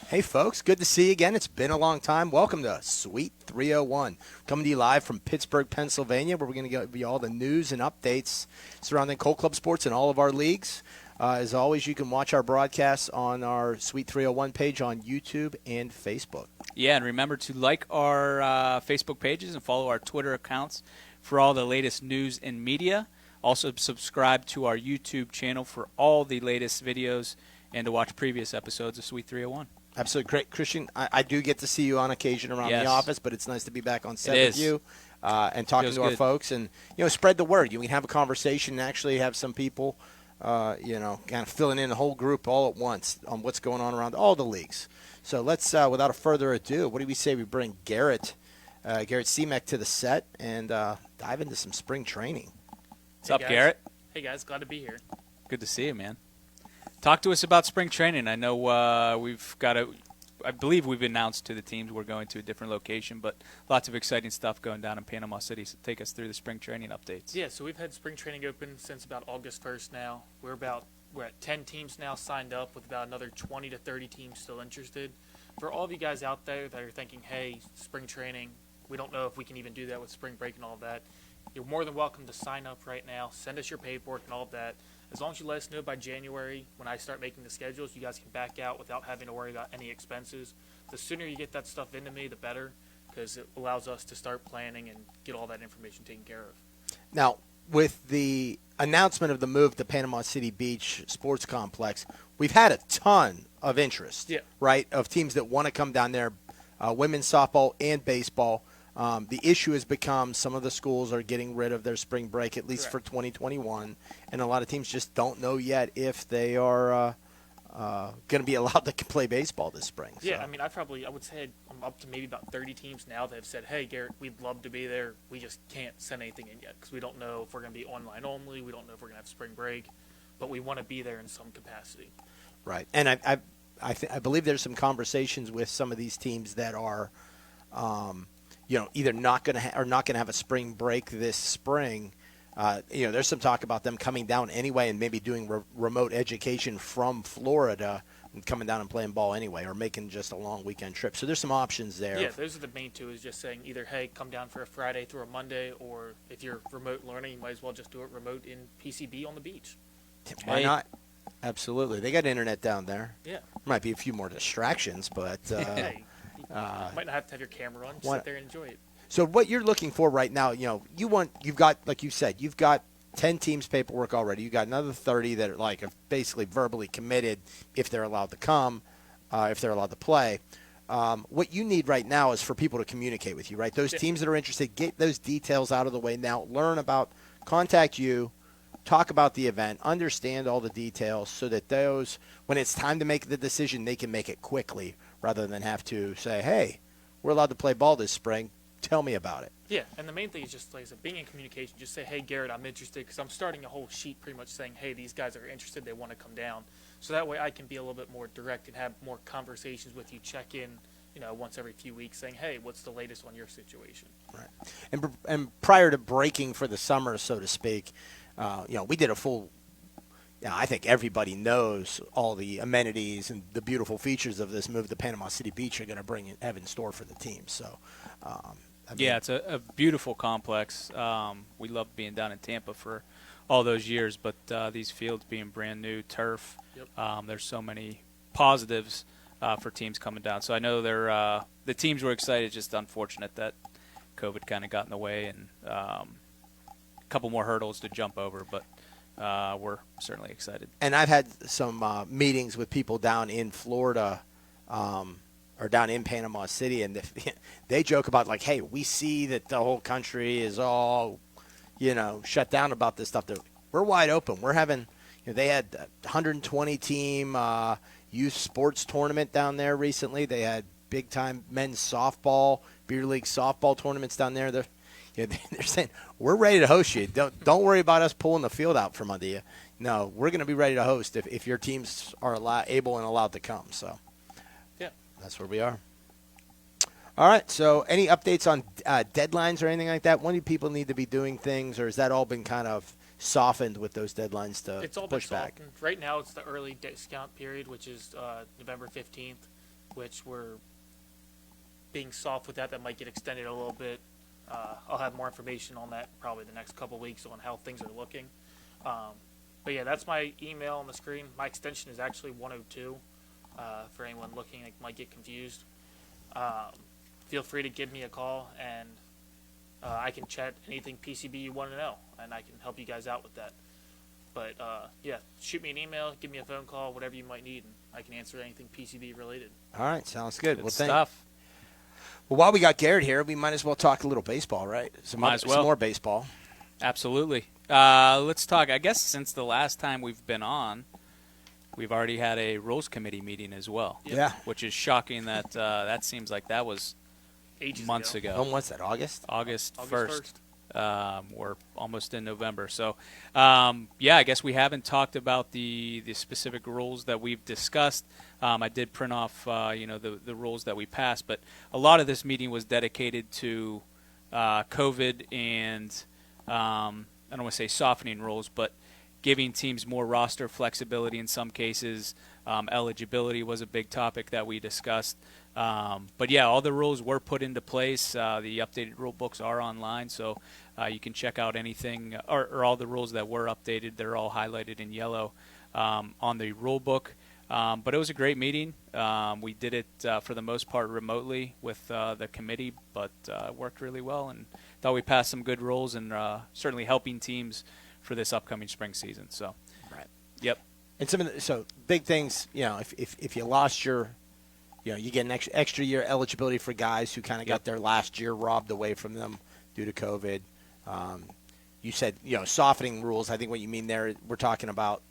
Hey, folks. Good to see you again. It's been a long time. Welcome to Suite 301. Coming to you live from Pittsburgh, Pennsylvania, where we're going to give you all the news and updates surrounding Colt Club sports in all of our leagues. As always, you can watch our broadcasts on our Suite 301 page on YouTube and Facebook. Yeah, and remember to like our Facebook pages and follow our Twitter accounts for all the latest news and media. Also, subscribe to our YouTube channel for all the latest videos and to watch previous episodes of Suite 301. Absolutely great. Christian, I do get to see you on occasion around the office, but it's nice to be back on set with you and talking to our folks and, spread the word. You can have a conversation and actually have some people, kind of filling in the whole group all at once on what's going on around all the leagues. So let's, without further ado, what do we say we bring Garrett Semek to the set and dive into some spring training. What's up, Garrett? Hey, guys. Glad to be here. Good to see you, man. Talk to us about spring training. I know I believe we've announced to the teams we're going to a different location, but lots of exciting stuff going down in Panama City. So take us through the spring training updates. Yeah, so we've had spring training open since about August 1st now. We're at 10 teams now signed up with about another 20 to 30 teams still interested. For all of you guys out there that are thinking, hey, spring training, we don't know if we can even do that with spring break and all of that, you're more than welcome to sign up right now. Send us your paperwork and all of that. As long as you let us know by January, when I start making the schedules, you guys can back out without having to worry about any expenses. The sooner you get that stuff into me, the better, because it allows us to start planning and get all that information taken care of. Now, with the announcement of the move to Panama City Beach Sports Complex, we've had a ton of interest, right, of teams that want to come down there, women's softball and baseball. The issue has become some of the schools are getting rid of their spring break, at least for 2021, and a lot of teams just don't know yet if they are going to be allowed to play baseball this spring. Yeah, I mean, I would say I'm up to maybe about 30 teams now that have said, hey, Garrett, we'd love to be there. We just can't send anything in yet because we don't know if we're going to be online only. We don't know if we're going to have spring break, but we want to be there in some capacity. Right, and I believe there's some conversations with some of these teams that are either not going to have a spring break this spring. There's some talk about them coming down anyway and maybe doing remote education from Florida and coming down and playing ball anyway, or making just a long weekend trip. So there's some options there. Yeah, those are the main two, is just saying either, hey, come down for a Friday through a Monday, or if you're remote learning, you might as well just do it remote in PCB on the beach. Why not? Absolutely. They got internet down there. Yeah. Might be a few more distractions, but hey, you might not have to have your camera on. Just sit there and enjoy it. So what you're looking for right now, you've got, like you said, you've got 10 teams paperwork already. You've got another 30 that are basically verbally committed if they're allowed to come, if they're allowed to play. What you need right now is for people to communicate with you, right? Those teams that are interested, get those details out of the way now. Contact you, talk about the event, understand all the details so that those, when it's time to make the decision, they can make it quickly rather than have to say, hey, we're allowed to play ball this spring. Tell me about it. Yeah, and the main thing is just like being in communication. Just say, hey, Garrett, I'm interested, because I'm starting a whole sheet pretty much saying, hey, these guys are interested. They want to come down. So that way I can be a little bit more direct and have more conversations with you, check in, once every few weeks saying, hey, what's the latest on your situation? Right. And prior to breaking for the summer, so to speak, we did a full I think everybody knows all the amenities and the beautiful features of this move to Panama City Beach are going to have in store for the team. So, it's a beautiful complex. We loved being down in Tampa for all those years, but these fields being brand new, turf, there's so many positives for teams coming down. So I know the teams were excited. Just unfortunate that COVID kind of got in the way and a couple more hurdles to jump over, but we're certainly excited. And I've had some meetings with people down in Florida or down in Panama City, and they joke about, like, hey, we see that the whole country is all, shut down about this stuff. We're wide open. We're having, they had 120-team youth sports tournament down there recently. They had big-time men's softball, beer league softball tournaments down there. They're saying, we're ready to host you. Don't worry about us pulling the field out from under you. No, we're going to be ready to host if your teams are able and allowed to come. So, that's where we are. All right, so any updates on deadlines or anything like that? When do people need to be doing things, or has that all been kind of softened with those deadlines to it's all push been back? Softened. Right now it's the early discount period, which is November 15th. which we're being soft with that. That might get extended a little bit. I'll have more information on that probably the next couple weeks on how things are looking. But yeah, that's my email on the screen. My extension is actually 102 for anyone looking that might get confused. Feel free to give me a call, and I can chat anything PCB you want to know, and I can help you guys out with that. But yeah, shoot me an email, give me a phone call, whatever you might need, and I can answer anything PCB related. All right, sounds good. Good stuff. Well, while we got Garrett here, we might as well talk a little baseball, right? Some more baseball. Absolutely. Let's talk. I guess since the last time we've been on, we've already had a rules committee meeting as well. Yeah. Which is shocking that that seems like that was months ago. When was that? August 1st. We're almost in November. So, yeah, I guess we haven't talked about the specific rules that we've discussed. I did print off, the rules that we passed, but a lot of this meeting was dedicated to COVID and I don't want to say softening rules, but giving teams more roster flexibility in some cases. Eligibility was a big topic that we discussed. But yeah, all the rules were put into place. The updated rule books are online, so you can check out anything or all the rules that were updated. They're all highlighted in yellow on the rule book. But it was a great meeting. We did it for the most part remotely with the committee, but it worked really well, and thought we passed some good rules and certainly helping teams for this upcoming spring season. So, right. Yep. And so big things. If you lost your, you get an extra year eligibility for guys who kind of got their last year robbed away from them due to COVID. You said softening rules. I think what you mean there, we're talking about.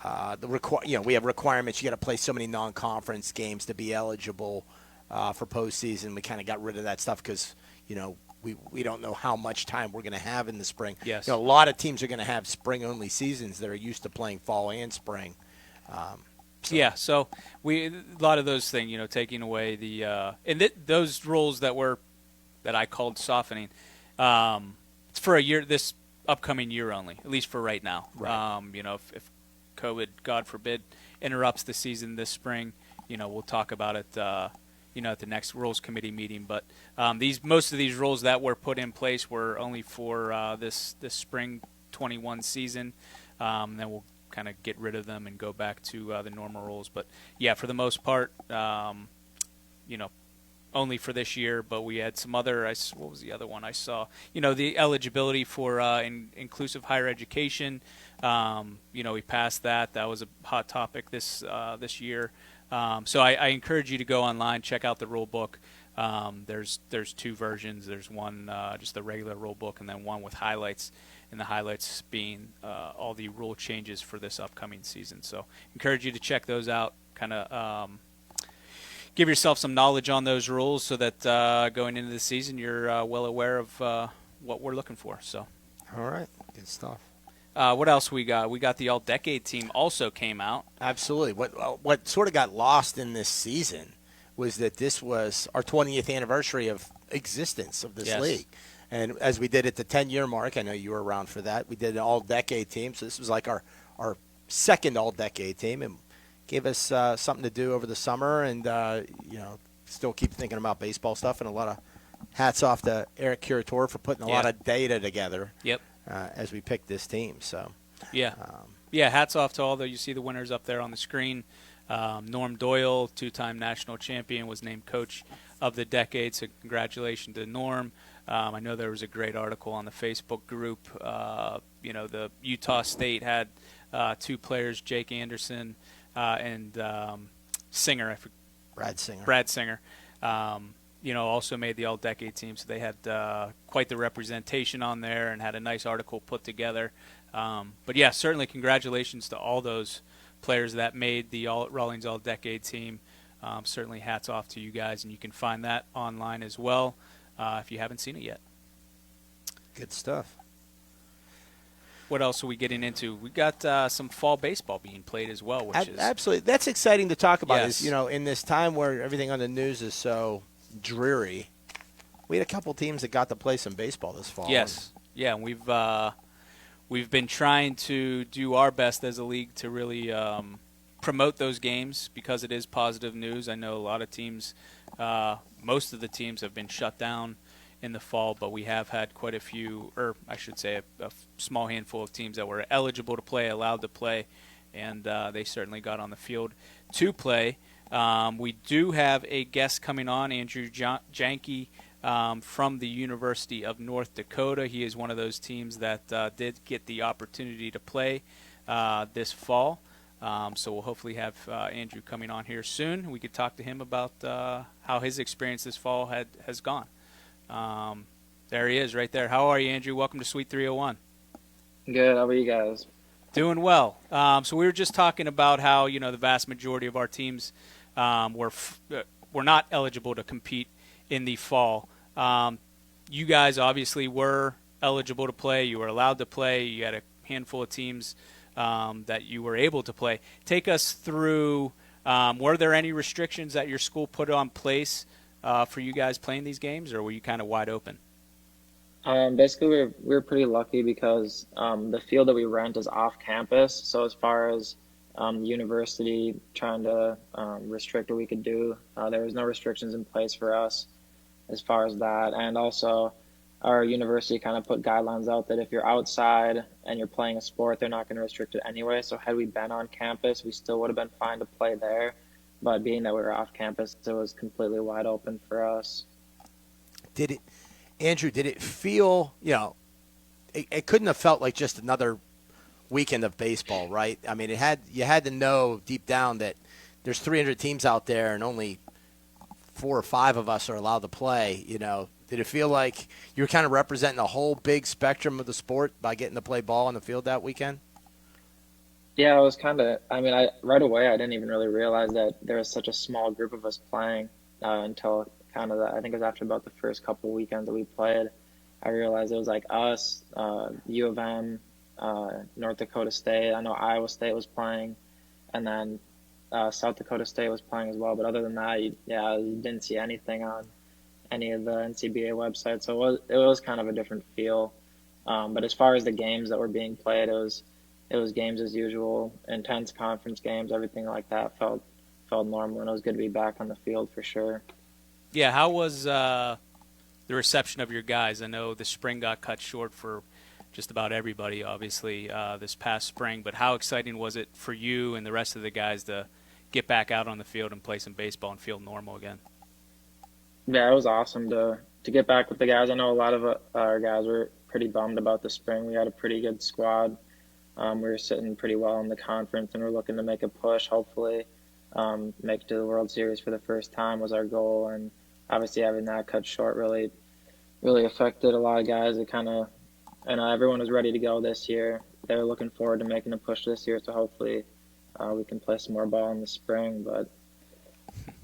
We have requirements. You got to play so many non-conference games to be eligible for postseason. We kind of got rid of that stuff because we don't know how much time we're going to have in the spring. Yes. A lot of teams are going to have spring-only seasons that are used to playing fall and spring. So a lot of those things, taking away the those rules that I called softening. It's for a year, this upcoming year only, at least for right now. Right. If COVID, God forbid, interrupts the season this spring, we'll talk about it, at the next rules committee meeting. But most of these rules that were put in place were only for this spring 21 season. Then we'll kind of get rid of them and go back to the normal rules. But yeah, for the most part, only for this year. But we had some other. What was the other one I saw? The eligibility for inclusive higher education. We passed that. That was a hot topic this year. So I encourage you to go online, check out the rule book. There's two versions. There's one just the regular rule book, and then one with highlights. And the highlights being all the rule changes for this upcoming season. So encourage you to check those out. Kind of give yourself some knowledge on those rules, so that going into the season you're well aware of what we're looking for. So. All right, good stuff. What else we got? We got the All-Decade team also came out. Absolutely. What sort of got lost in this season was that this was our 20th anniversary of existence of this league. And as we did at the 10-year mark, I know you were around for that, we did an All-Decade team. So this was like our second All-Decade team, and gave us something to do over the summer, and still keep thinking about baseball stuff. And a lot of hats off to Eric Curator for putting a lot of data together. Yep. As we picked this team. So hats off to all the, you see the winners up there on the screen. Norm Doyle, two-time national champion, was named coach of the decade, so congratulations to Norm. I know there was a great article on the Facebook group. The Utah State had two players, Jake Anderson and Singer. Brad Singer. Also made the All-Decade team, so they had quite the representation on there and had a nice article put together. But yeah, certainly congratulations to all those players that made the Rawlings All-Decade team. Certainly hats off to you guys, and you can find that online as well if you haven't seen it yet. Good stuff. What else are we getting into? We got some fall baseball being played as well, which is absolutely, that's exciting to talk about. Yes. Is in this time where everything on the news is so dreary, we had a couple teams that got to play some baseball this fall. Yes, and we've been trying to do our best as a league to really promote those games because it is positive news. I know a lot of teams, most of the teams have been shut down in the fall, but we have had quite a few, or I should say a small handful of teams that were eligible to play, allowed to play, and they certainly got on the field to play. We do have a guest coming on, Andrew Janke, from the University of North Dakota. He is one of those teams that did get the opportunity to play this fall. So we'll hopefully have Andrew coming on here soon. We could talk to him about how his experience this fall has gone. There he is right there. How are you, Andrew? Welcome to Suite 301. Good. How about you guys? Doing well. So we were just talking about how, the vast majority of our teams were not eligible to compete in the fall. You guys obviously were eligible to play. You were allowed to play. You had a handful of teams that you were able to play. Take us through, were there any restrictions that your school put on place for you guys playing these games, or were you kind of wide open? Basically, we're pretty lucky because the field that we rent is off campus. So as far as the university trying to restrict what we could do, there was no restrictions in place for us as far as that. And also, our university kind of put guidelines out that if you're outside and you're playing a sport, they're not going to restrict it anyway. So had we been on campus, we still would have been fine to play there. But being that we were off campus, it was completely wide open for us. Andrew, did it feel, it couldn't have felt like just another weekend of baseball, right? I mean, you had to know deep down that there's 300 teams out there and only 4 or 5 of us are allowed to play. Did it feel like you were kind of representing a whole big spectrum of the sport by getting to play ball on the field that weekend? Yeah, it was right away, I didn't even really realize that there was such a small group of us playing until I think it was after about the first couple weekends that we played. I realized it was like us, U of M, North Dakota State. I know Iowa State was playing, and then South Dakota State was playing as well. But other than that, you didn't see anything on any of the NCBA websites. So it was kind of a different feel. But as far as the games that were being played, it was games as usual, intense conference games, everything like that felt normal, and it was good to be back on the field for sure. Yeah, how was the reception of your guys? I know the spring got cut short for just about everybody, obviously, this past spring. But how exciting was it for you and the rest of the guys to get back out on the field and play some baseball and feel normal again? Yeah, it was awesome to get back with the guys. I know a lot of our guys were pretty bummed about the spring. We had a pretty good squad. We were sitting pretty well in the conference, and we're looking to make a push, hopefully. Make it to the World Series for the first time was our goal, and obviously having that cut short really affected a lot of guys. Everyone was ready to go this year. They were looking forward to making a push this year, so hopefully we can play some more ball in the spring. But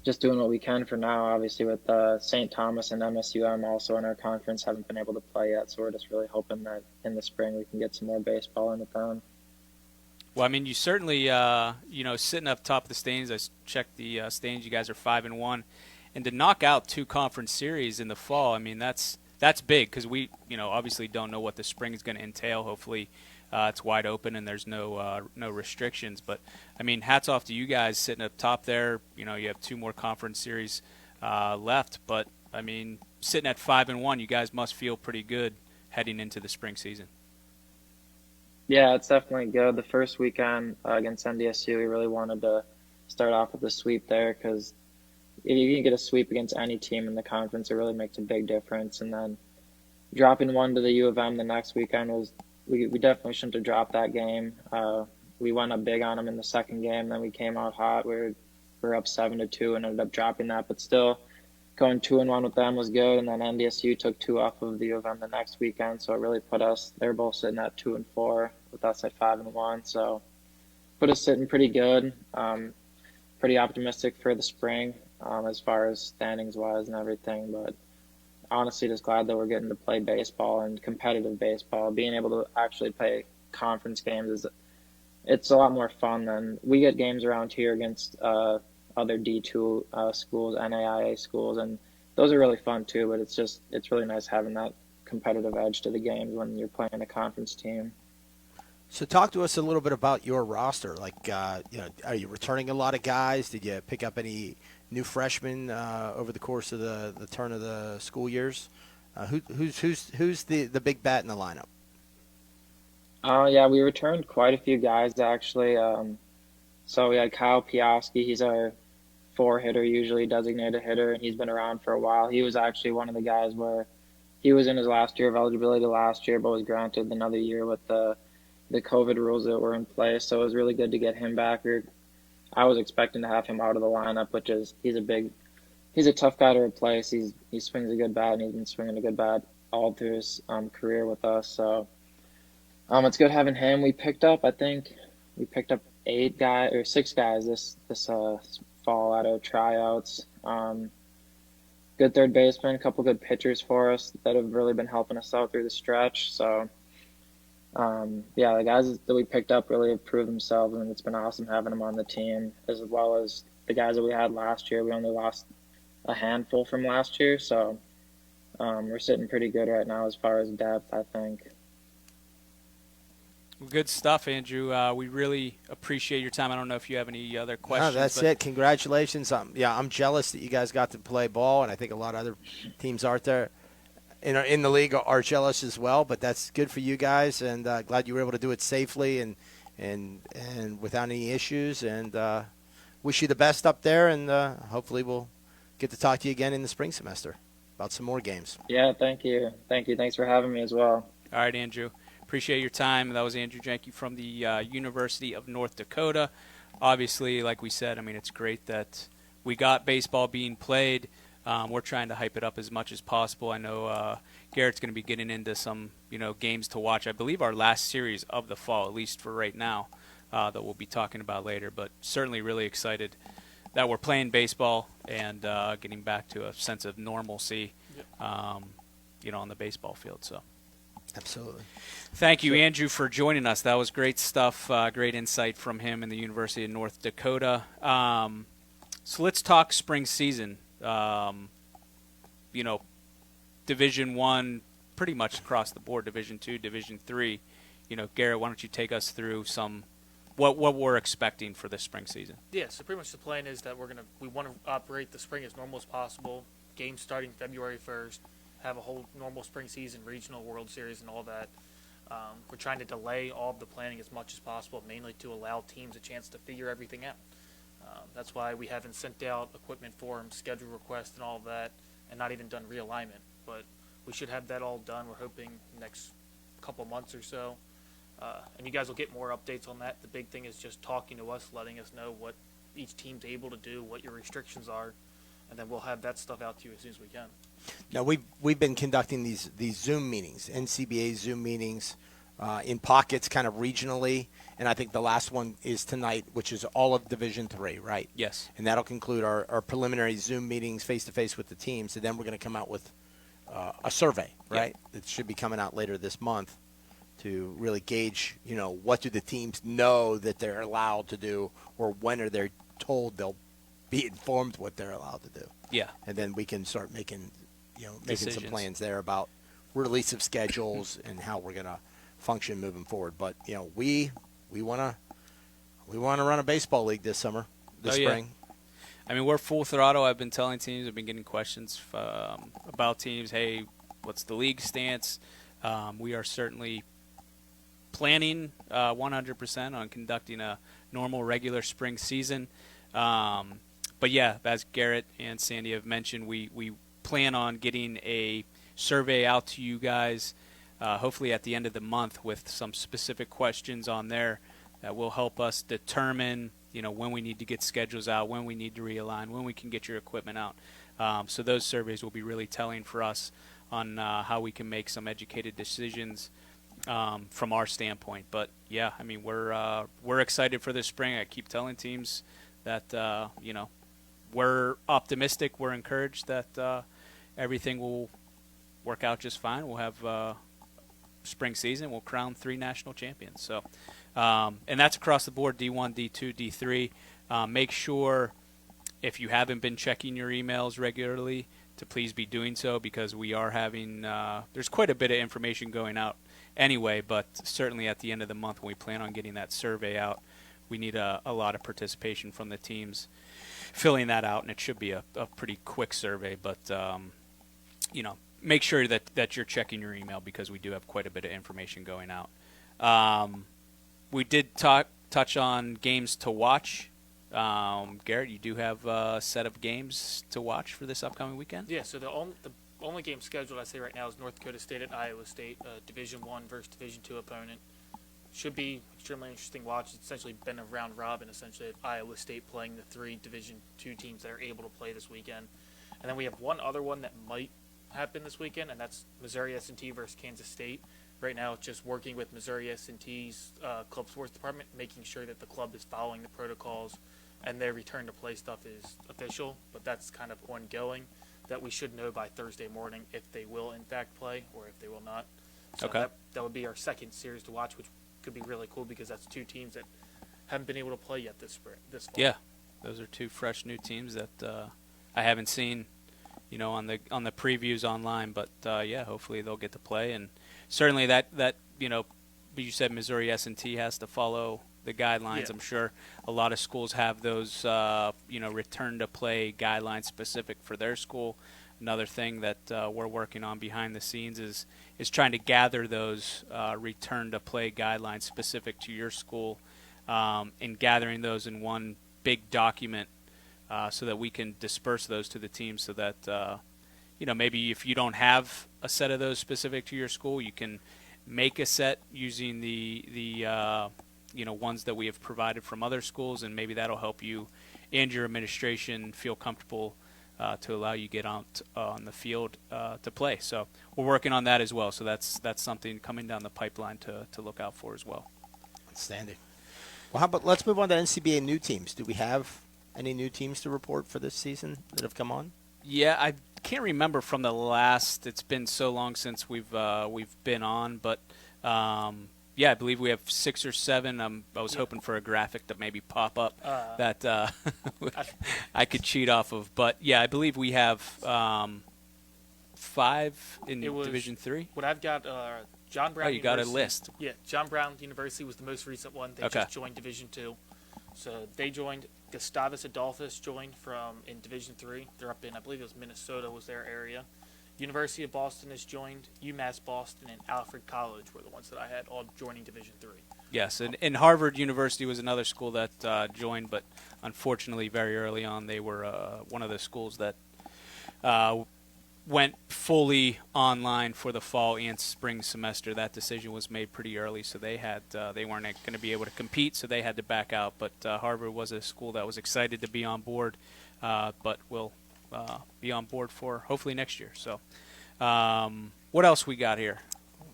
just doing what we can for now. Obviously with St. Thomas and MSUM also in our conference haven't been able to play yet, so we're just really hoping that in the spring we can get some more baseball in with them. Well, I mean, you certainly, sitting up top of the standings, I checked the standings, you guys are 5-1. And to knock out 2 conference series in the fall, I mean, that's big because we, obviously don't know what the spring is going to entail. Hopefully it's wide open and there's no restrictions. But, I mean, hats off to you guys sitting up top there. You have 2 more conference series left. But, I mean, sitting at 5-1, you guys must feel pretty good heading into the spring season. Yeah, it's definitely good. The first weekend against NDSU, we really wanted to start off with a sweep there because if you can get a sweep against any team in the conference, it really makes a big difference. And then dropping one to the U of M the next weekend we definitely shouldn't have dropped that game. We went up big on them in the second game, then we came out hot. We were up 7-2 and ended up dropping that, but still going 2-1 with them was good. And then NDSU took 2 off of the U of M the next weekend, so it really put us. They're both sitting at 2-4 with us at 5-1, so put us sitting pretty good. Pretty optimistic for the spring as far as standings wise and everything, but honestly just glad that we're getting to play baseball and competitive baseball. Being able to actually play conference games it's a lot more fun than we get games around here against other D2 schools, NAIA schools, and those are really fun too, but it's really nice having that competitive edge to the games when you're playing a conference team. So talk to us a little bit about your roster. Like, are you returning a lot of guys? Did you pick up any new freshmen over the course of the turn of the school years? Who's the big bat in the lineup? Yeah, we returned quite a few guys actually. So we had Kyle Piaski. He's our four hitter, usually designated hitter, and he's been around for a while. He was actually one of the guys where he was in his last year of eligibility last year, but was granted another year with the COVID rules that were in place. So it was really good to get him back. I was expecting to have him out of the lineup, which is he's a tough guy to replace. He swings a good bat, and he's been swinging a good bat all through his career with us. So it's good having him. I think we picked up 6 guys this fall out of tryouts. Good third baseman, a couple good pitchers for us that have really been helping us out through the stretch. So, the guys that we picked up really have proved themselves, and it's been awesome having them on the team, as well as the guys that we had last year. We only lost a handful from last year, so we're sitting pretty good right now as far as depth, I think. Well, good stuff, Andrew. We really appreciate your time. I don't know if you have any other questions. No, that's it. Congratulations. I'm jealous that you guys got to play ball, and I think a lot of other teams out there in the league are jealous as well. But that's good for you guys, and glad you were able to do it safely and without any issues. And wish you the best up there, and hopefully we'll get to talk to you again in the spring semester about some more games. Yeah, thank you. Thanks for having me as well. All right, Andrew. Appreciate your time. That was Andrew Jenke from the University of North Dakota. Obviously, like we said, it's great that we got baseball being played. We're trying to hype it up as much as possible. I know Garrett's going to be getting into some, games to watch. I believe our last series of the fall, at least for right now, that we'll be talking about later. But certainly really excited that we're playing baseball and getting back to a sense of normalcy, on the baseball field. So. Absolutely. Thank you, Andrew, for joining us. That was great stuff, great insight from him in the University of North Dakota. So let's talk spring season. Division I, pretty much across the board, Division II, Division III. Garrett, why don't you take us through what we're expecting for this spring season? Yeah, so pretty much the plan is that we want to operate the spring as normal as possible. Games starting February 1st. Have a whole normal spring season, regional, World Series, and all that. We're trying to delay all of the planning as much as possible, mainly to allow teams a chance to figure everything out. That's why we haven't sent out equipment forms, schedule requests, and all of that, and not even done realignment. But we should have that all done. We're hoping next couple months or so. And you guys will get more updates on that. The big thing is just talking to us, letting us know what each team's able to do, what your restrictions are, and then we'll have that stuff out to you as soon as we can. Now we've been conducting these Zoom meetings, NCBA Zoom meetings, in pockets, kind of regionally, and I think the last one is tonight, which is all of Division III, right? Yes. And that'll conclude our preliminary Zoom meetings face to face with the teams, and then we're going to come out with a survey, right? Yep. That should be coming out later this month to really gauge, what do the teams know that they're allowed to do, or when are they told they'll be informed what they're allowed to do. Yeah. And then we can start making some plans there about release of schedules and how we're going to function moving forward. But we want to run a baseball league this spring. We're full throttle. I've been telling teams, I've been getting questions about teams. Hey, what's the league stance? We are certainly planning 100% on conducting a normal regular spring season. But yeah, as Garrett and Sandy have mentioned, we plan on getting a survey out to you guys, hopefully at the end of the month, with some specific questions on there that will help us determine, when we need to get schedules out, when we need to realign, when we can get your equipment out. So those surveys will be really telling for us on how we can make some educated decisions from our standpoint. But yeah, we're excited for this spring. I keep telling teams that we're optimistic, we're encouraged that everything will work out just fine. We'll have spring season. We'll crown 3 national champions. So, and that's across the board: D1, D2, D3. Make sure, if you haven't been checking your emails regularly, to please be doing so, because we are having there's quite a bit of information going out anyway, but certainly at the end of the month when we plan on getting that survey out, we need a lot of participation from the teams filling that out, and it should be a pretty quick survey, but make sure that you're checking your email because we do have quite a bit of information going out. We did touch on games to watch. Garrett, you do have a set of games to watch for this upcoming weekend? Yeah, so the only game scheduled I say right now is North Dakota State at Iowa State, Division I versus Division II opponent. Should be extremely interesting watch. It's essentially been a round robin, essentially, of Iowa State playing the 3 Division II teams that are able to play this weekend. And then we have one other one that might happen this weekend, and that's Missouri S&T versus Kansas State. Right now, it's just working with Missouri S&T's club sports department, making sure that the club is following the protocols and their return to play stuff is official, but that's kind of ongoing. That we should know by Thursday morning if they will in fact play or if they will not. So Okay. that would be our second series to watch, which could be really cool because that's 2 teams that haven't been able to play yet this fall. Yeah, those are 2 fresh new teams that I haven't seen, on the previews online. But yeah, hopefully they'll get to play, and certainly that you said Missouri S&T has to follow the guidelines. Yeah. I'm sure a lot of schools have those return to play guidelines specific for their school. Another thing that we're working on behind the scenes is trying to gather those return to play guidelines specific to your school, and gathering those in one big document so that we can disperse those to the teams so that maybe if you don't have a set of those specific to your school, you can make a set using the ones that we have provided from other schools, and maybe that'll help you and your administration feel comfortable to allow you get out on the field to play. So we're working on that as well. So that's something coming down the pipeline to look out for as well. Outstanding. Well, how about let's move on to NCBA new teams. Do we have any new teams to report for this season that have come on? Yeah, I can't remember from the last. It's been so long since we've been on, but yeah, I believe we have 6 or 7. I was hoping for a graphic to maybe pop up that I could cheat off of. But yeah, I believe we have 5 in Division III. What I've got, John Brown. Oh, you got a University. list. Yeah, John Brown University was the most recent one. They just joined Division II. So they joined. Gustavus Adolphus joined in Division III. They're up in, I believe it was Minnesota was their area. University of Boston has joined. UMass Boston and Alfred College were the ones that I had all joining Division III. Yes, and Harvard University was another school that joined, but unfortunately very early on they were one of the schools that went fully online for the fall and spring semester. That decision was made pretty early, so they weren't going to be able to compete, so they had to back out. But Harvard was a school that was excited to be on board, but will be on board for hopefully next year. So what else we got here?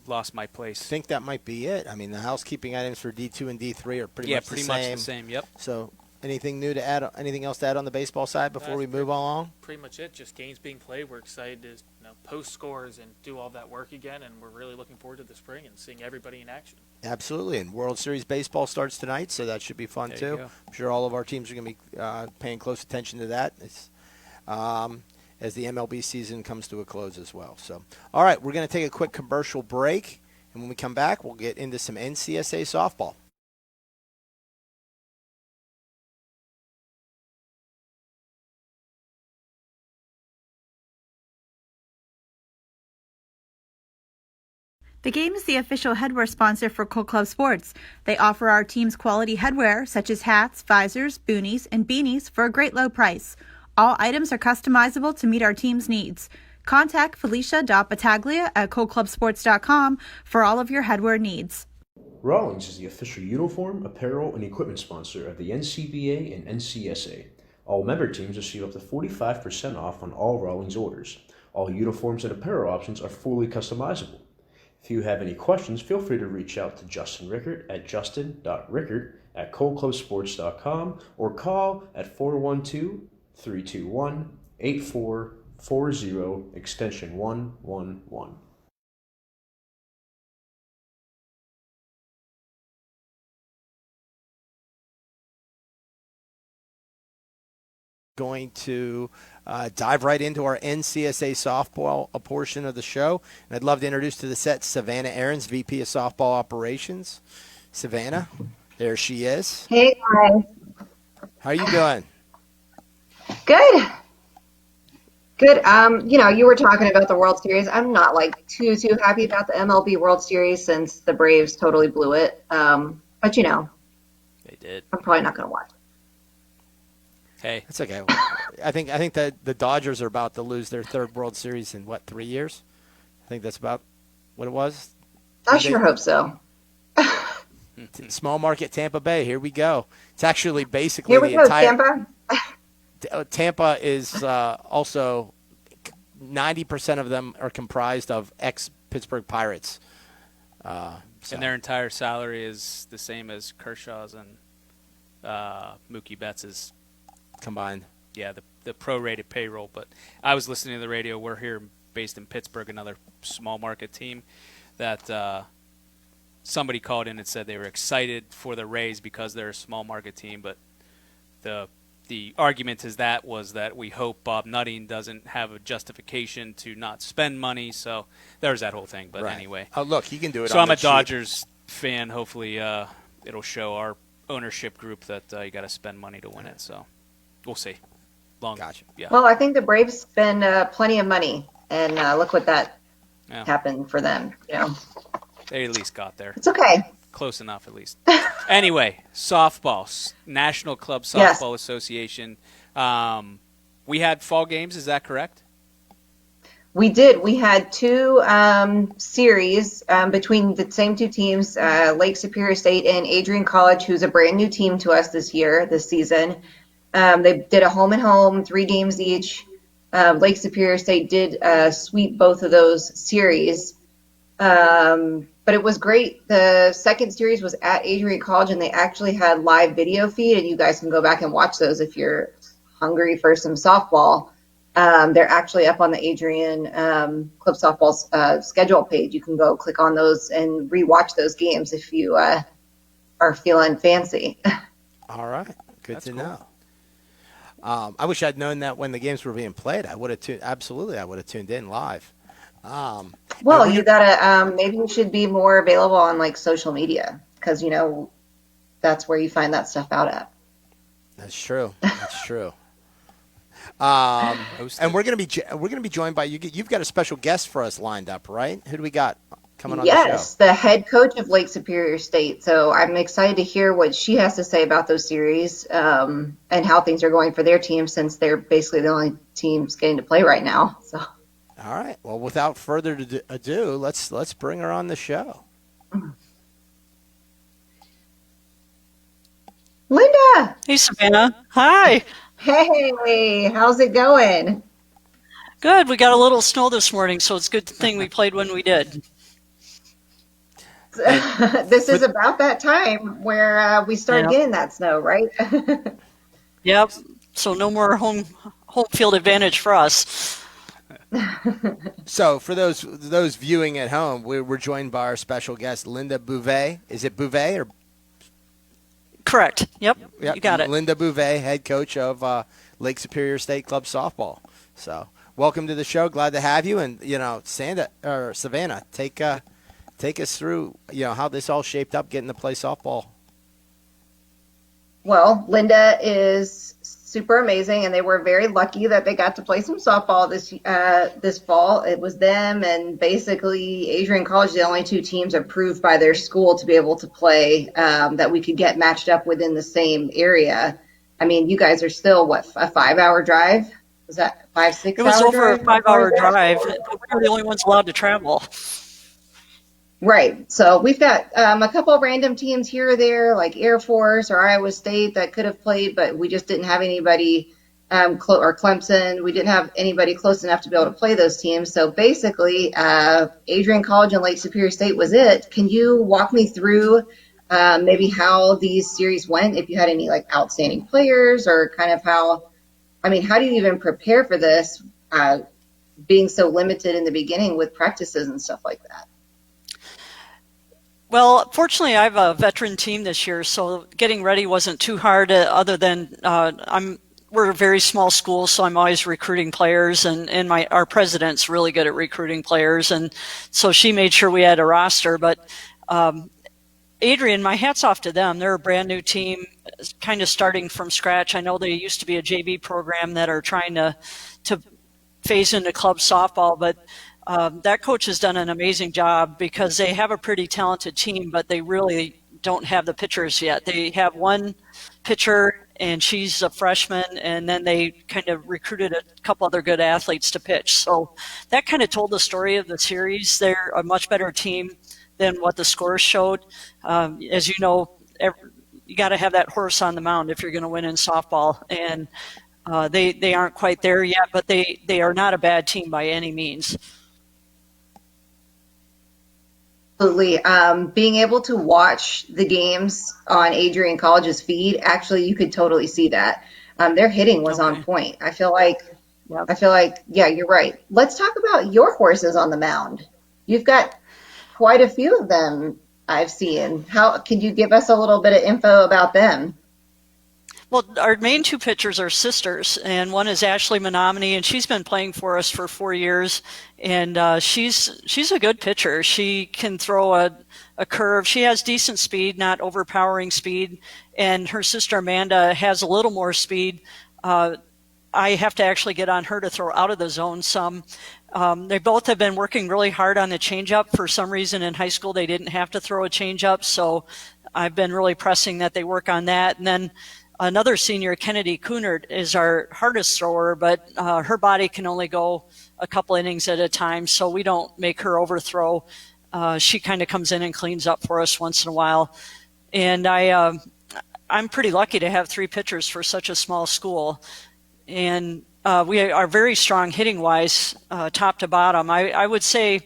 Lost my place. I think that might be it. I mean, the housekeeping items for D2 and D3 are pretty much the same. Yeah, pretty much the same. Yep. So anything new to add? Anything else to add on the baseball side before we move along? Pretty much it. Just games being played. We're excited to post scores and do all that work again, and we're really looking forward to the spring and seeing everybody in action. Absolutely, and World Series baseball starts tonight, so that should be fun There too. you go. I'm sure all of our teams are going to be paying close attention to that as the MLB season comes to a close as well. So, all right, we're going to take a quick commercial break, and when we come back, we'll get into some NCSA softball. The Game is the official headwear sponsor for Cold Club Sports. They offer our teams quality headwear such as hats, visors, boonies, and beanies for a great low price. All items are customizable to meet our team's needs. Contact Felicia.Battaglia at coldclubsports.com for all of your headwear needs. Rawlings is the official uniform, apparel, and equipment sponsor of the NCBA and NCSA. All member teams receive up to 45% off on all Rawlings orders. All uniforms and apparel options are fully customizable. If you have any questions, feel free to reach out to Justin Rickert at justin.rickert@coldclubsports.com or call at 412-321-8440 extension 111. going to dive right into our NCSA softball portion of the show. And I'd love to introduce to the set Savannah Aarons, VP of Softball Operations. Savannah, there she is. Hey, guys. How are you doing? Good. Good. You were talking about the World Series. I'm not like too happy about the MLB World Series since the Braves totally blew it. But They did. I'm probably not going to watch. Hey, That's okay. I think that the Dodgers are about to lose their third World Series in 3 years? I think that's about what it was. I sure hope so. Small market Tampa Bay. Here we go. It's actually basically Here we the go, entire Tampa. Tampa is also 90% of them are comprised of ex-Pittsburgh Pirates. So. and their entire salary is the same as Kershaw's and Mookie Betts's. Combined. Yeah, the prorated payroll. But I was listening to the radio. We're here based in Pittsburgh, another small market team that somebody called in and said they were excited for the Rays because they're a small market team. But the argument is that we hope Bob Nutting doesn't have a justification to not spend money. So there's that whole thing. But Right. anyway. Oh, look, he can do it. So on I'm the a cheap. Dodgers fan. Hopefully it'll show our ownership group that you got to spend money to win it. So we'll see. Gotcha. Yeah. Well, I think the Braves spend plenty of money, and look what that Yeah. happened for them. They at least got there. It's okay. Close enough, at least. Anyway, softball, National Club Yes. Softball Association. We had fall games. Is that correct? We did. We had two series between the same two teams, Lake Superior State and Adrian College, who's a brand new team to us this season. They did a home and home, 3 games each. Lake Superior State did sweep both of those series. But it was great. The second series was at Adrian College, and they actually had live video feed, and you guys can go back and watch those if you're hungry for some softball. They're actually up on the Adrian Club Softball schedule page. You can go click on those and rewatch those games if you are feeling fancy. All right. Good That's to cool. know. I wish I'd known that when the games were being played. I would have tuned in live. Well, you gotta maybe you should be more available on like social media because that's where you find that stuff out at. That's true. That's true. Hosted. And we're gonna be joined by you. You've got a special guest for us lined up, right? Who do we got coming on Yes, the show? the head coach of Lake Superior State. So I'm excited to hear what she has to say about those series and how things are going for their team since they're basically the only teams getting to play right now. So All right. Well, without further ado, let's bring her on the show. Linda, Hey, Savannah. Hi. hey, how's it going? Good. We got a little snow this morning, so it's a good thing we played when we did. This is about that time where we start Yeah. getting that snow, right? Yep. So no more home field advantage for us. So for those viewing at home, we're joined by our special guest, Linda Bouvet. Is it Bouvet or? Correct. Yep. Yep, You got it. Linda Bouvet, head coach of Lake Superior State Club Softball. So welcome to the show. Glad to have you. And Savannah, take us through how this all shaped up getting to play softball. Well, Linda is super amazing, and they were very lucky that they got to play some softball this fall. It was them and basically Adrian College, the only two teams approved by their school to be able to play that we could get matched up within the same area. I mean, you guys are still, what, a 5-hour drive? Was that 5-6 It was hour over a drive? 5-hour drive. We were the only ones allowed to travel. Right. So we've got a couple of random teams here or there, like Air Force or Iowa State, that could have played, but we just didn't have anybody, or Clemson. We didn't have anybody close enough to be able to play those teams. So basically, Adrian College and Lake Superior State was it. Can you walk me through maybe how these series went, if you had any like outstanding players, or kind of how do you even prepare for this, being so limited in the beginning with practices and stuff like that? Well, fortunately, I have a veteran team this year, so getting ready wasn't too hard. Other than we're a very small school, so I'm always recruiting players, and our president's really good at recruiting players, and so she made sure we had a roster. But Adrian, my hat's off to them. They're a brand new team, kind of starting from scratch. I know they used to be a JV program that are trying to phase into club softball, but that coach has done an amazing job because they have a pretty talented team, but they really don't have the pitchers yet. They have one pitcher, and she's a freshman, and then they kind of recruited a couple other good athletes to pitch. So that kind of told the story of the series. They're a much better team than what the scores showed. As you know, you got to have that horse on the mound if you're going to win in softball, and they aren't quite there yet, but they are not a bad team by any means. Absolutely. Being able to watch the games on Adrian College's feed, actually, you could totally see that. Their hitting was on point. I feel like, yeah, you're right. Let's talk about your horses on the mound. You've got quite a few of them I've seen. How can you give us a little bit of info about them? Well, our main two pitchers are sisters, and one is Ashley Menominee, and she's been playing for us for 4 years, and she's a good pitcher. She can throw a curve. She has decent speed, not overpowering speed, and her sister Amanda has a little more speed. I have to actually get on her to throw out of the zone some. They both have been working really hard on the changeup. For some reason in high school they didn't have to throw a changeup, so I've been really pressing that they work on that. And then another senior, Kennedy Coonard, is our hardest thrower, but her body can only go a couple innings at a time, so we don't make her overthrow. She kind of comes in and cleans up for us once in a while. And I'm pretty lucky to have three pitchers for such a small school. And we are very strong hitting-wise, top to bottom. I would say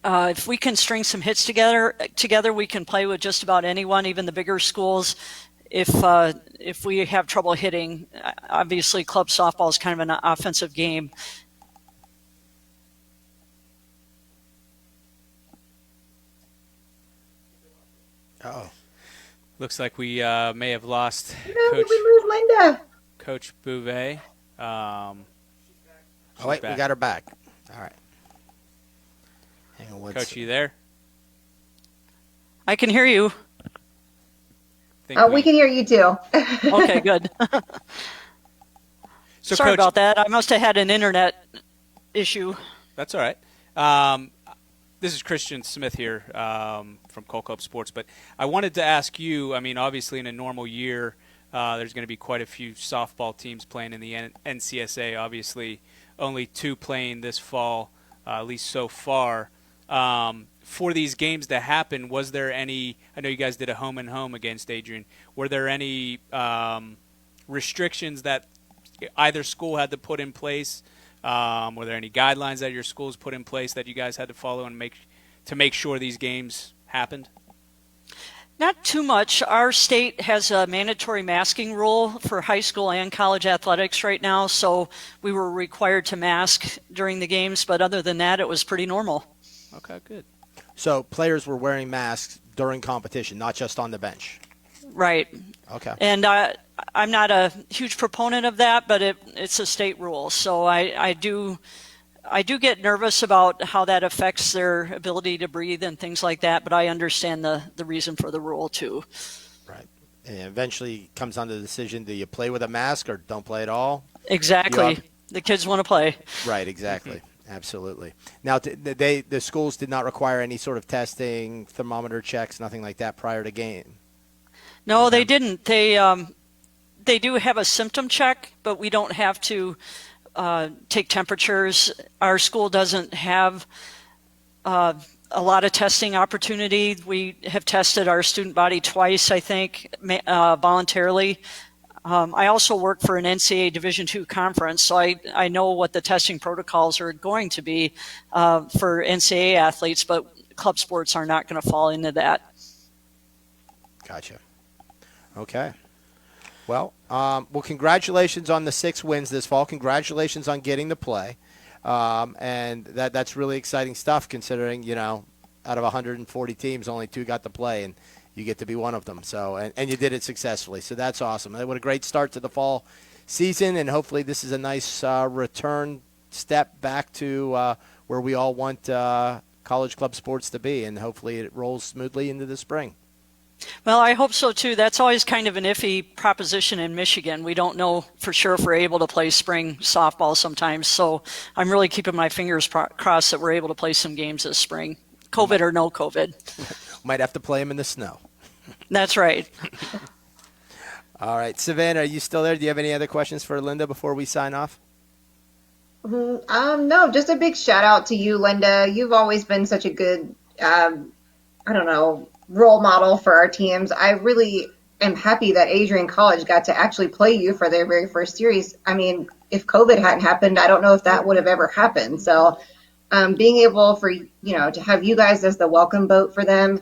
if we can string some hits together, we can play with just about anyone, even the bigger schools. If we have trouble hitting, obviously club softball is kind of an offensive game. Oh, looks like we may have lost We moved Linda. Coach Bouvet. Oh wait, we got her back. All right. Hang on, Coach, you there? I can hear you. We can hear you too. Okay, good. So sorry Coach, about that. I must have had an internet issue. That's all right. This is Christian Smith here from Cole Club Sports, but I wanted to ask you, I mean, obviously in a normal year, there's going to be quite a few softball teams playing in the NCSA. Obviously, only two playing this fall, at least so far. For these games to happen, was there any – I know you guys did a home-and-home against Adrian. Were there any restrictions that either school had to put in place? Were there any guidelines that your schools put in place that you guys had to follow and make sure these games happened? Not too much. Our state has a mandatory masking rule for high school and college athletics right now, so we were required to mask during the games, but other than that, it was pretty normal. Okay, good. So players were wearing masks during competition, not just on the bench. Right. Okay. And I'm not a huge proponent of that, but it's a state rule. So I do get nervous about how that affects their ability to breathe and things like that, but I understand the reason for the rule too. Right. And eventually it comes down to the decision, do you play with a mask or don't play at all? Exactly. The kids want to play. Right, exactly. Mm-hmm. Absolutely. Now, the schools did not require any sort of testing, thermometer checks, nothing like that prior to game? No, they didn't. They do have a symptom check, but we don't have to take temperatures. Our school doesn't have a lot of testing opportunity. We have tested our student body twice, I think, voluntarily. I also work for an NCAA Division II conference, so I know what the testing protocols are going to be for NCAA athletes, but club sports are not going to fall into that. Gotcha. Okay. Well, congratulations on the 6 wins this fall. Congratulations on getting to play. And that's really exciting stuff considering, out of 140 teams, only 2 got to play, and you get to be one of them. So, and you did it successfully. So that's awesome. What a great start to the fall season, and hopefully this is a nice return step back to where we all want college club sports to be, and hopefully it rolls smoothly into the spring. Well, I hope so too. That's always kind of an iffy proposition in Michigan. We don't know for sure if we're able to play spring softball sometimes. So I'm really keeping my fingers crossed that we're able to play some games this spring, COVID or no COVID. Might have to play them in the snow. That's right. All right, Savannah, are you still there? Do you have any other questions for Linda before we sign off? No, just a big shout out to you, Linda. You've always been such a good, role model for our teams. I really am happy that Adrian College got to actually play you for their very first series. I mean, if COVID hadn't happened, I don't know if that would have ever happened. So being able to have you guys as the welcome boat for them,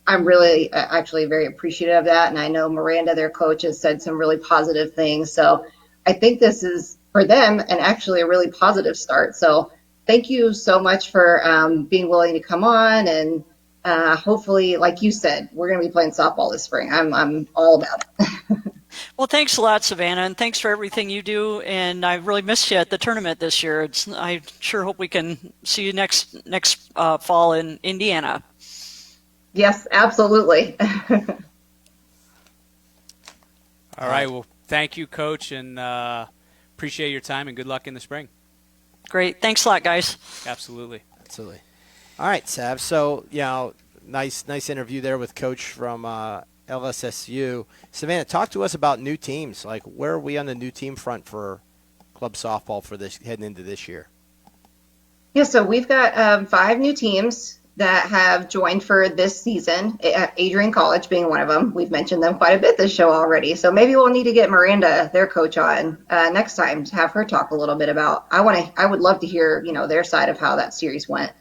I'm really actually very appreciative of that. And I know Miranda, their coach, has said some really positive things. So I think this is, for them, and actually a really positive start. So thank you so much for being willing to come on, and hopefully, like you said, we're going to be playing softball this spring. I'm all about it. Well, thanks a lot, Savannah, and thanks for everything you do. And I really missed you at the tournament this year. I sure hope we can see you next fall in Indiana. Yes, absolutely. All right. Well, thank you, Coach, and appreciate your time, and good luck in the spring. Great. Thanks a lot, guys. Absolutely. Absolutely. All right, Sav. So, nice interview there with Coach from LSSU. Savannah, talk to us about new teams. Like, where are we on the new team front for club softball for this heading into this year? Yeah, so we've got 5 new teams that have joined for this season, Adrian College being one of them. We've mentioned them quite a bit this show already. So maybe we'll need to get Miranda, their coach, on next time to have her talk a little bit about. I would love to hear their side of how that series went.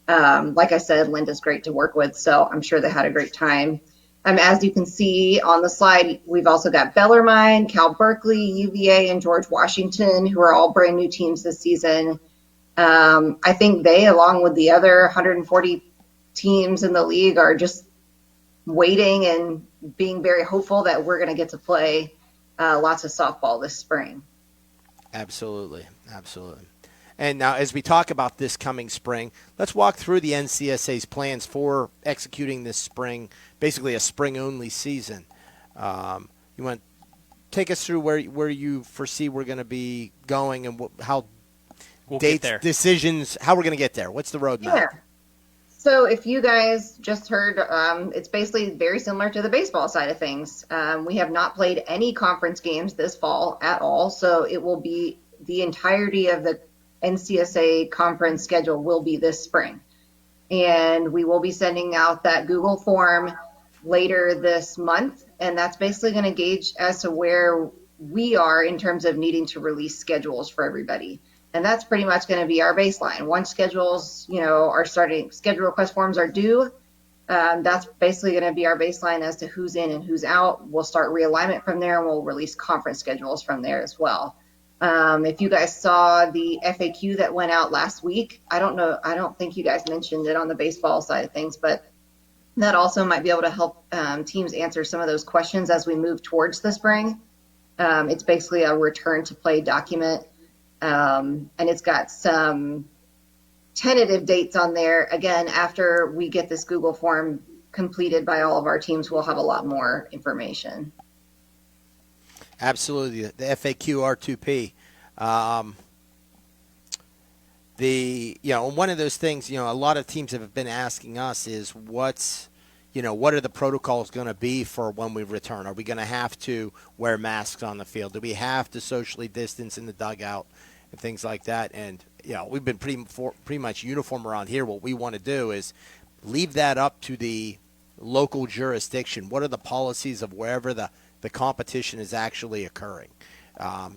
Like I said, Linda's great to work with, so I'm sure they had a great time. As you can see on the slide, we've also got Bellarmine, Cal Berkeley, UVA, and George Washington, who are all brand new teams this season. I think they, along with the other 140 teams in the league, are just waiting and being very hopeful that we're going to get to play lots of softball this spring. Absolutely. And now, as we talk about this coming spring, let's walk through the NCSA's plans for executing this spring, basically a spring-only season. You want to take us through where you foresee we're going to be going and how we'll dates, get there. decisions, how we're going to get there. What's the roadmap? Yeah. So if you guys just heard, it's basically very similar to the baseball side of things. We have not played any conference games this fall at all, so it will be the entirety of the NCSA conference schedule will be this spring. And we will be sending out that Google form later this month, and that's basically going to gauge as to where we are in terms of needing to release schedules for everybody. And that's pretty much going to be our baseline. Once schedules, are starting, schedule request forms are due, that's basically going to be our baseline as to who's in and who's out. We'll start realignment from there, and we'll release conference schedules from there as well. If you guys saw the FAQ that went out last week, I don't think you guys mentioned it on the baseball side of things, but that also might be able to help teams answer some of those questions as we move towards the spring. It's basically a return to play document. And it's got some tentative dates on there. Again, after we get this Google form completed by all of our teams, we'll have a lot more information. Absolutely. The FAQ R2P. One of those things, a lot of teams have been asking us is what are the protocols going to be for when we return? Are we going to have to wear masks on the field? Do we have to socially distance in the dugout and things like that? And, we've been pretty much uniform around here. What we want to do is leave that up to the local jurisdiction. What are the policies of wherever the competition is actually occurring?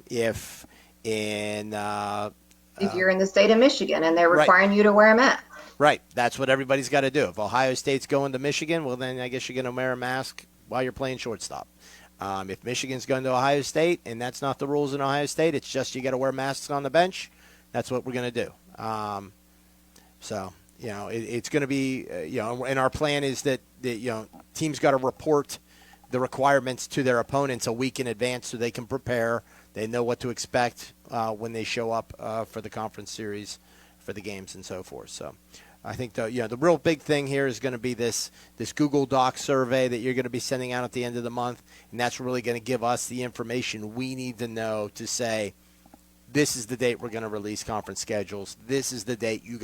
If you're in the state of Michigan and they're requiring you to wear a mask. Right. That's what everybody's got to do. If Ohio State's going to Michigan, well, then I guess you're going to wear a mask while you're playing shortstop. If Michigan's going to Ohio State and that's not the rules in Ohio State, it's just you got to wear masks on the bench, that's what we're going to do. It's going to be, and our plan is that teams got to report the requirements to their opponents a week in advance so they can prepare. they know what to expect when they show up for the conference series, for the games and so forth. So I think the real big thing here is going to be this Google Doc survey that you're going to be sending out at the end of the month, and that's really going to give us the information we need to know to say, this is the date we're going to release conference schedules. This is the date you're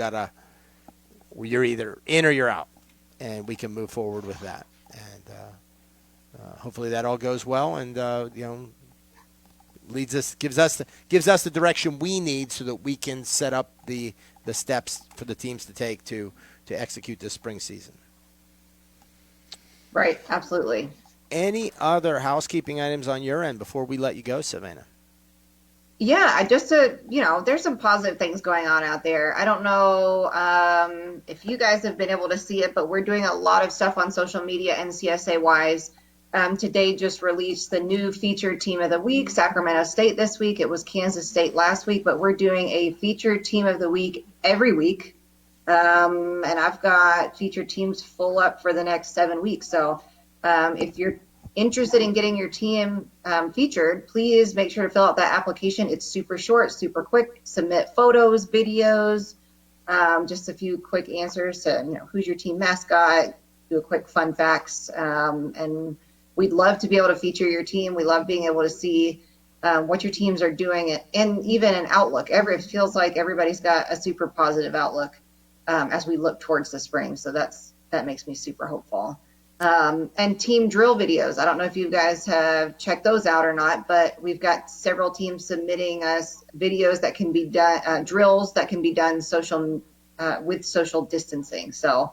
either in or you're out, and we can move forward with that. And hopefully that all goes well, and gives us the direction we need so that we can set up the steps for the teams to take to execute this spring season. Right, absolutely. Any other housekeeping items on your end before we let you go, Savannah? Yeah, there's some positive things going on out there. I don't know if you guys have been able to see it, but we're doing a lot of stuff on social media, NCSA-wise. Today just released the new featured team of the week, Sacramento State this week. It was Kansas State last week, but we're doing a featured team of the week every week. And I've got featured teams full up for the next 7 weeks. So if you're interested in getting your team featured, please make sure to fill out that application. It's super short, super quick. Submit photos, videos, just a few quick answers to, who's your team mascot, do a quick fun facts, and we'd love to be able to feature your team. We love being able to see what your teams are doing, and even an outlook. It feels like everybody's got a super positive outlook as we look towards the spring. So that makes me super hopeful. And team drill videos. I don't know if you guys have checked those out or not, but we've got several teams submitting us videos that can be done, drills that can be done with social distancing. So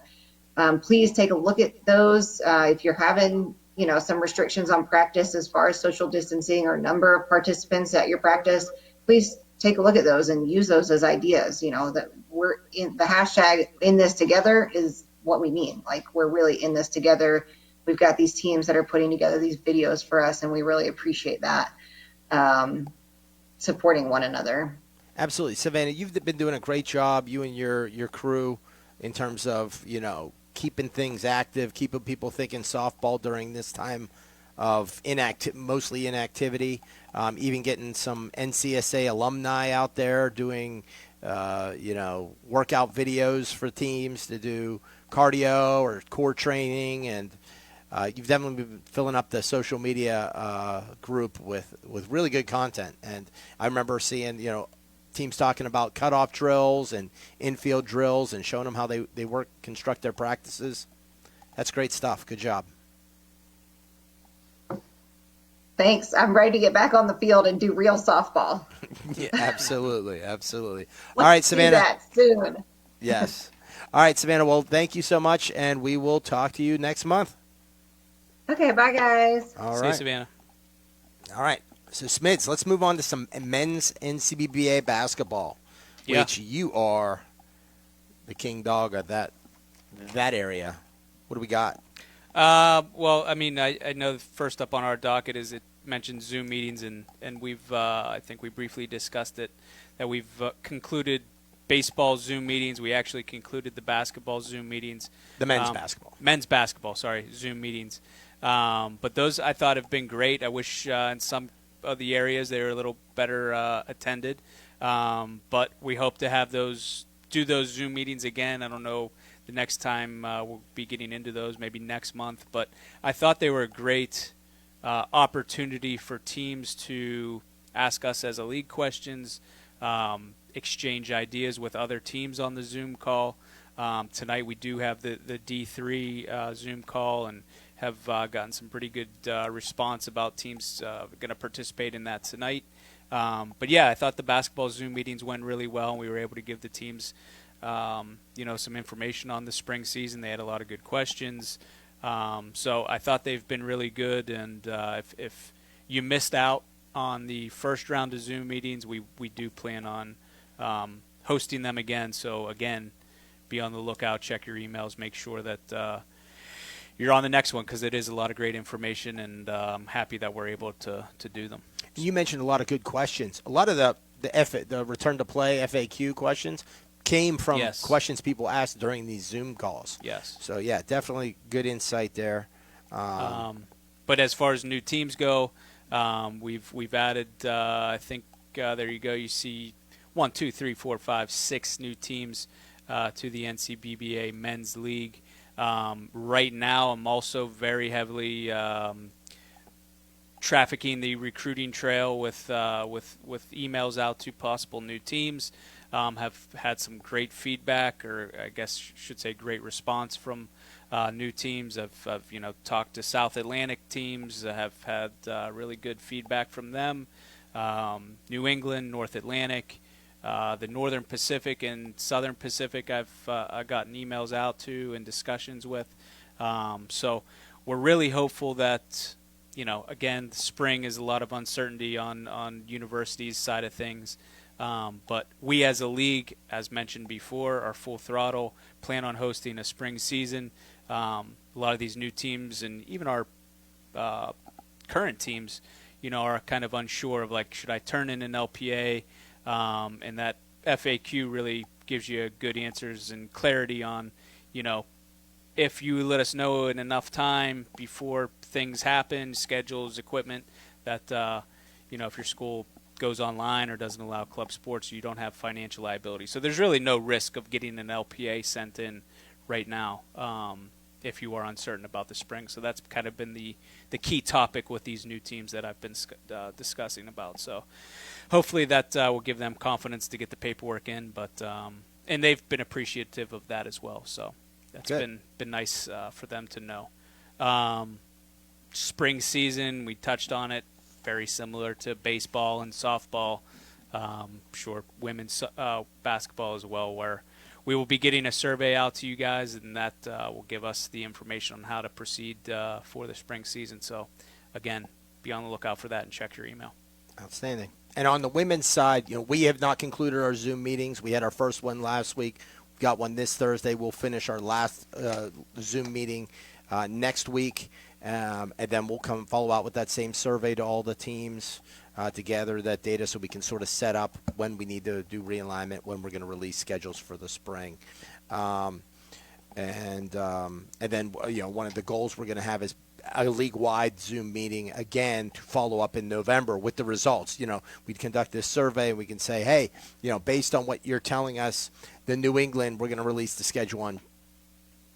please take a look at those. If you're having some restrictions on practice as far as social distancing or number of participants at your practice, please take a look at those and use those as ideas. That we're in the hashtag in this together is what we mean. Like, we're really in this together. We've got these teams that are putting together these videos for us, and we really appreciate that, supporting one another. Absolutely. Savannah, you've been doing a great job, you and your crew, in terms of, keeping things active, keeping people thinking softball during this time of mostly inactivity, even getting some NCSA alumni out there doing, workout videos for teams to do cardio or core training. And you've definitely been filling up the social media group with really good content. And I remember seeing, teams talking about cutoff drills and infield drills and showing them how they construct their practices. That's great stuff. Good job. Thanks. I'm ready to get back on the field and do real softball. Yeah, absolutely. Absolutely. All right, Savannah. Do that soon. Yes. All right, Savannah. Well, thank you so much, and we will talk to you next month. Okay, bye, guys. All See right. you, Savannah. All right. So, Smids, let's move on to some men's NCBBA basketball, which you are the king dog of that area. What do we got? Well, I mean, I know first up on our docket is it mentioned Zoom meetings, and we've I think we briefly discussed it, that we've concluded baseball Zoom meetings. We actually concluded the basketball Zoom meetings. The men's basketball. Men's basketball, sorry, Zoom meetings. But those I thought have been great. I wish in some of the areas they were a little better attended. But we hope to have do those Zoom meetings again. I don't know the next time we'll be getting into those, maybe next month. But I thought they were a great opportunity for teams to ask us as a league questions, exchange ideas with other teams on the Zoom call. Tonight we do have the D3 Zoom call and have gotten some pretty good response about teams going to participate in that tonight. But yeah, I thought the basketball Zoom meetings went really well, and we were able to give the teams some information on the spring season. They had a lot of good questions. So I thought they've been really good, and if you missed out on the first round of Zoom meetings, we do plan on hosting them again. So again, be on the lookout, check your emails, make sure that you're on the next one, because it is a lot of great information, and I'm happy that we're able to do them. You mentioned a lot of good questions. A lot of the return to play FAQ questions came from questions people asked during these Zoom calls. Yes. So, yeah, definitely good insight there. But as far as new teams go, We've added, I think, there you go. You see 1, 2, 3, 4, 5, 6 new teams to the NCBBA Men's League. Right now, I'm also very heavily trafficking the recruiting trail with emails out to possible new teams. Have had some great feedback, or I guess should say great response from new teams. I've talked to South Atlantic teams. Have had really good feedback from them. New England, North Atlantic, the Northern Pacific and Southern Pacific. I've gotten emails out to and discussions with. So we're really hopeful that, again, the spring is a lot of uncertainty on universities' side of things. But we as a league, as mentioned before, are full throttle, plan on hosting a spring season. A lot of these new teams and even our current teams, are kind of unsure of, like, should I turn in an LPA? And that FAQ really gives you good answers and clarity on, if you let us know in enough time before things happen, schedules, equipment, that, if your school goes online or doesn't allow club sports, you don't have financial liability. So there's really no risk of getting an LPA sent in right now if you are uncertain about the spring. So that's kind of been the key topic with these new teams that I've been discussing about. So hopefully that will give them confidence to get the paperwork in. But and they've been appreciative of that as well. So that's been nice for them to know. Spring season, we touched on it. Very similar to baseball and softball. Sure, women's basketball as well, where we will be getting a survey out to you guys, and that will give us the information on how to proceed for the spring season. So, again, be on the lookout for that and check your email. Outstanding. And on the women's side, we have not concluded our Zoom meetings. We had our first one last week. We've got one this Thursday. We'll finish our last Zoom meeting next week. And then we'll come follow out with that same survey to all the teams to gather that data so we can sort of set up when we need to do realignment, when we're going to release schedules for the spring. And then, one of the goals we're going to have is a league-wide Zoom meeting, again, to follow up in November with the results. We'd conduct this survey and we can say, hey, based on what you're telling us, the New England, we're going to release the schedule on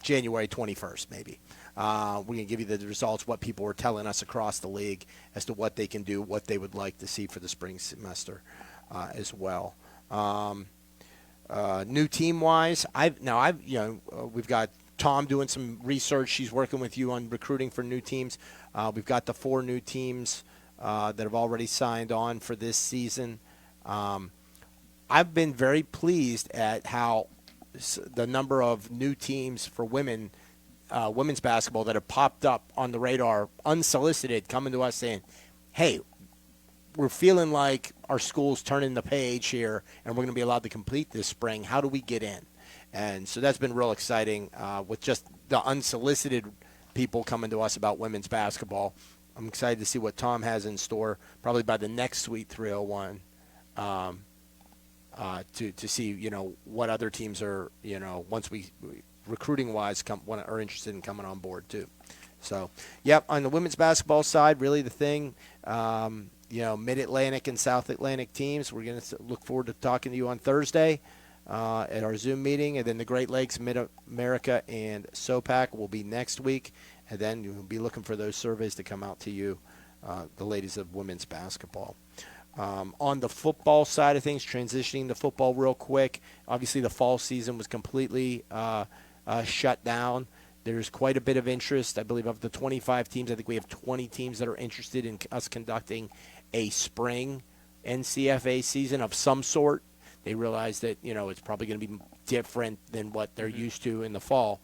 January 21st, maybe. We're going to give you the results, what people are telling us across the league as to what they can do, what they would like to see for the spring semester as well. New team-wise, we've got Tom doing some research. She's working with you on recruiting for new teams. We've got the 4 new teams that have already signed on for this season. I've been very pleased at how the number of new teams for women's basketball that have popped up on the radar, unsolicited, coming to us saying, hey, we're feeling like our school's turning the page here and we're going to be allowed to compete this spring. How do we get in? And so that's been real exciting with just the unsolicited people coming to us about women's basketball. I'm excited to see what Tom has in store, probably by the next Sweet 301, to see, what other teams are, once we recruiting-wise are interested in coming on board too. So, on the women's basketball side, really the thing, Mid-Atlantic and South Atlantic teams, we're going to look forward to talking to you on Thursday at our Zoom meeting. And then the Great Lakes, Mid-America, and SOPAC will be next week. And then you'll be looking for those surveys to come out to you, the ladies of women's basketball. On the football side of things, transitioning to football real quick, obviously the fall season was completely shut down. There's quite a bit of interest. I believe of the 25 teams, I think we have 20 teams that are interested in us conducting a spring NCFA season of some sort. They realize that, it's probably going to be different than what they're used to in the fall.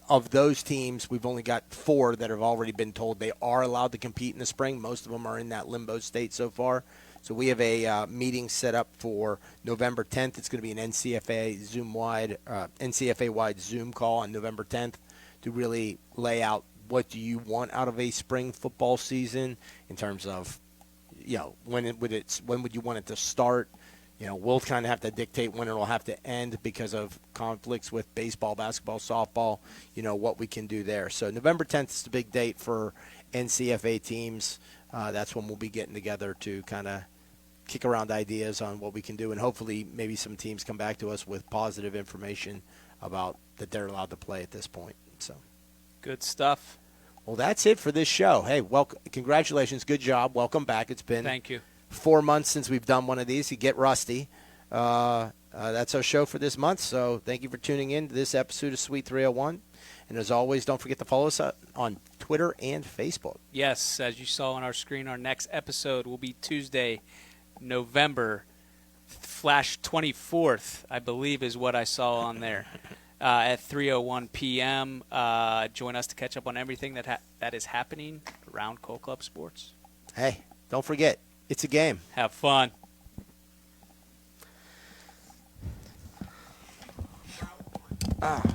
Of those teams, we've only got 4 that have already been told they are allowed to compete in the spring. Most of them are in that limbo state so far. So we have a meeting set up for November 10th. It's going to be an NCFA-wide Zoom call on November 10th to really lay out what do you want out of a spring football season in terms of, when would you want it to start? we'll kind of have to dictate when it'll have to end because of conflicts with baseball, basketball, softball, what we can do there. So November 10th is the big date for NCFA teams. That's when we'll be getting together to kind of kick around ideas on what we can do, and hopefully maybe some teams come back to us with positive information about that they're allowed to play at this point. So, good stuff. Well, that's it for this show. Hey, congratulations, good job, welcome back. It's been Thank you. 4 months since we've done one of these. You get rusty. That's our show for this month. So thank you for tuning in to this episode of Suite 301. And as always, don't forget to follow us on Twitter and Facebook. Yes, as you saw on our screen, our next episode will be Tuesday, November 24th, I believe is what I saw on there, at 3:01 p.m. Join us to catch up on everything that is happening around Coal Club sports. Hey, don't forget, it's a game. Have fun. Ah.